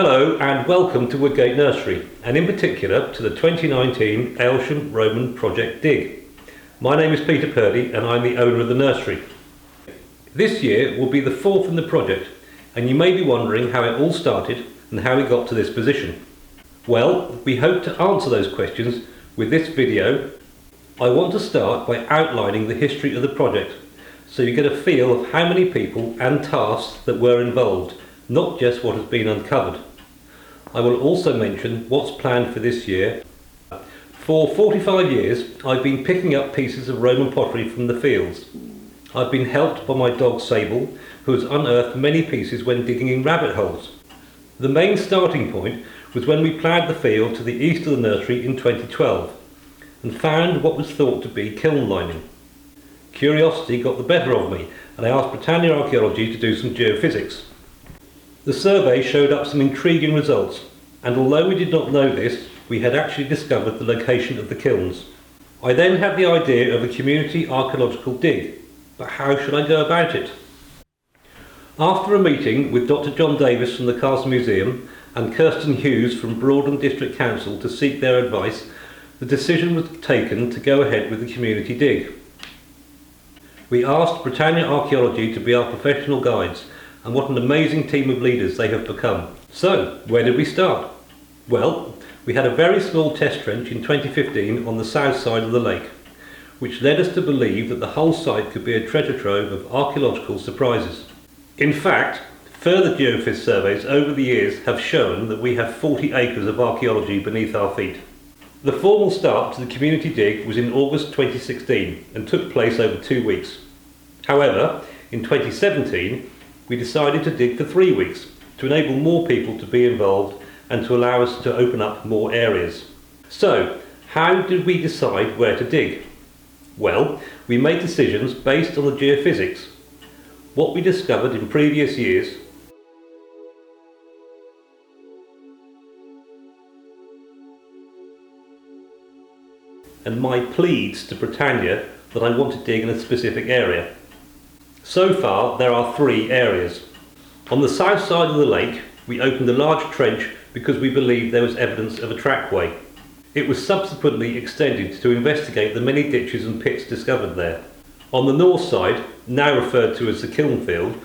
Hello and welcome to Woodgate Nursery, and in particular to the 2019 Aylsham Roman Project Dig. My name is Peter Purdy and I'm the owner of the nursery. This year will be the fourth in the project, and you may be wondering how it all started and how it got to this position. Well, we hope to answer those questions with this video. I want to start by outlining the history of the project, so you get a feel of how many people and tasks that were involved, not just what has been uncovered. I will also mention what's planned for this year. For 45 years I've been picking up pieces of Roman pottery from the fields. I've been helped by my dog Sable, who has unearthed many pieces when digging in rabbit holes. The main starting point was when we ploughed the field to the east of the nursery in 2012 and found what was thought to be kiln lining. Curiosity got the better of me and I asked Britannia Archaeology to do some geophysics. The survey showed up some intriguing results, and although we did not know this, we had actually discovered the location of the kilns. I then had the idea of a community archaeological dig, but how should I go about it? After a meeting with Dr. John Davis from the Castle Museum and Kirsten Hughes from Broadham District Council to seek their advice, the decision was taken to go ahead with the community dig. We asked Britannia Archaeology to be our professional guides, and what an amazing team of leaders they have become. So, where did we start? Well, we had a very small test trench in 2015 on the south side of the lake, which led us to believe that the whole site could be a treasure trove of archaeological surprises. In fact, further geophys surveys over the years have shown that we have 40 acres of archaeology beneath our feet. The formal start to the community dig was in August 2016 and took place over 2 weeks. However, in 2017, we decided to dig for 3 weeks to enable more people to be involved and to allow us to open up more areas. So, how did we decide where to dig? Well, we made decisions based on the geophysics, what we discovered in previous years, and my pleads to Britannia that I want to dig in a specific area. So far, there are 3 areas. On the south side of the lake, we opened a large trench because we believed there was evidence of a trackway. It was subsequently extended to investigate the many ditches and pits discovered there. On the north side, now referred to as the kiln field,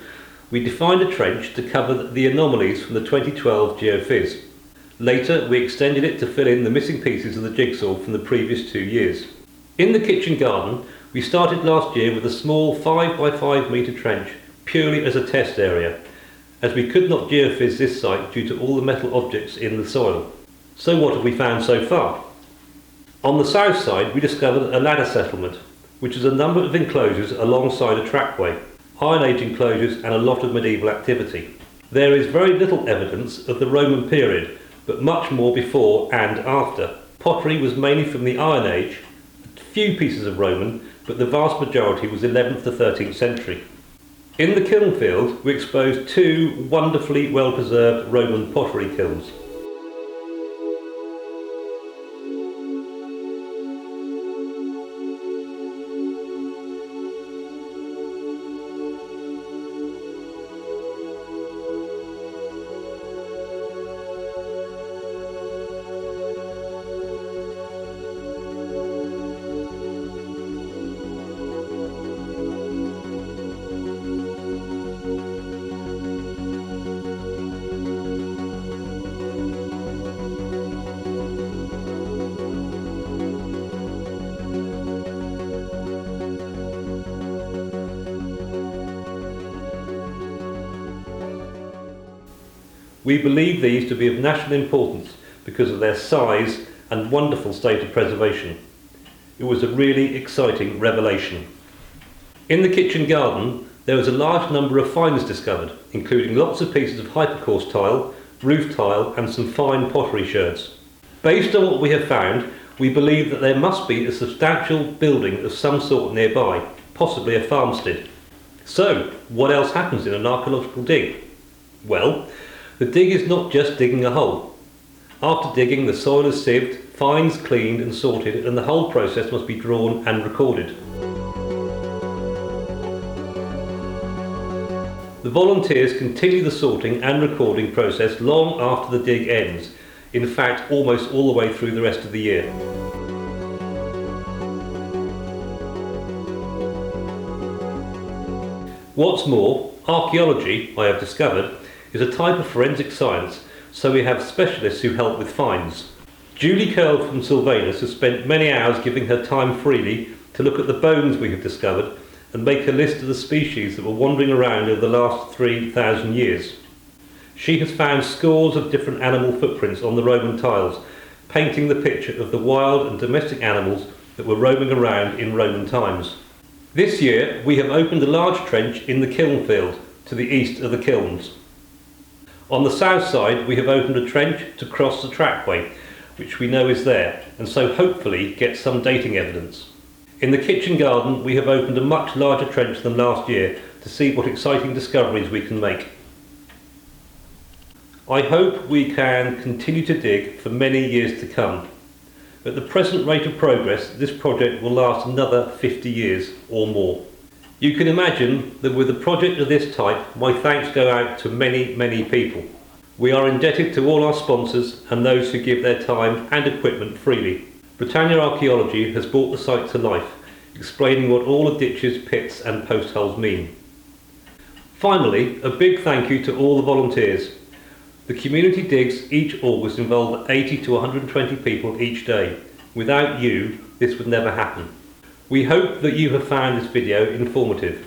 we defined a trench to cover the anomalies from the 2012 geophys. Later, we extended it to fill in the missing pieces of the jigsaw from the previous 2 years. In the kitchen garden, we started last year with a small 5 by 5 metre trench, purely as a test area, as we could not geophys this site due to all the metal objects in the soil. So what have we found so far? On the south side we discovered a ladder settlement, which is a number of enclosures alongside a trackway, Iron Age enclosures and a lot of medieval activity. There is very little evidence of the Roman period, but much more before and after. Pottery was mainly from the Iron Age, a few pieces of Roman, but the vast majority was 11th to 13th century. In the kiln field, we exposed 2 wonderfully well-preserved Roman pottery kilns. We believe these to be of national importance because of their size and wonderful state of preservation. It was a really exciting revelation. In the kitchen garden, there was a large number of finds discovered, including lots of pieces of hypercoarse tile, roof tile and some fine pottery sherds. Based on what we have found, we believe that there must be a substantial building of some sort nearby, possibly a farmstead. So, what else happens in an archaeological dig? Well, the dig is not just digging a hole. After digging, the soil is sieved, fines cleaned and sorted, and the whole process must be drawn and recorded. The volunteers continue the sorting and recording process long after the dig ends, in fact almost all the way through the rest of the year. What's more, archaeology, I have discovered, is a type of forensic science, so we have specialists who help with finds. Julie Curl from Sylvanus has spent many hours giving her time freely to look at the bones we have discovered and make a list of the species that were wandering around over the last 3,000 years. She has found scores of different animal footprints on the Roman tiles, painting the picture of the wild and domestic animals that were roaming around in Roman times. This year we have opened a large trench in the kiln field to the east of the kilns. On the south side we have opened a trench to cross the trackway, which we know is there, and so hopefully get some dating evidence. In the kitchen garden we have opened a much larger trench than last year to see what exciting discoveries we can make. I hope we can continue to dig for many years to come. At the present rate of progress, this project will last another 50 years or more. You can imagine that with a project of this type, my thanks go out to many people. We are indebted to all our sponsors and those who give their time and equipment freely. Britannia Archaeology has brought the site to life, explaining what all the ditches, pits and post holes mean. Finally, a big thank you to all the volunteers. The community digs each August involve 80 to 120 people each day. Without you, this would never happen. We hope that you have found this video informative.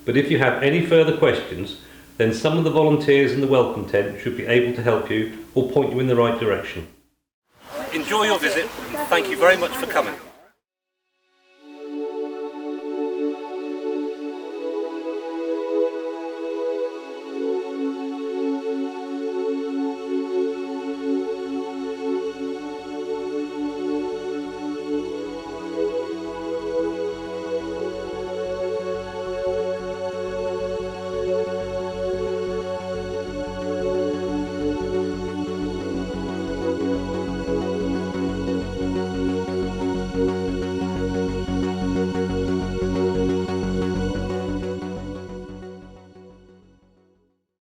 But if you have any further questions, then some of the volunteers in the welcome tent should be able to help you or point you in the right direction. Enjoy your visit and thank you very much for coming.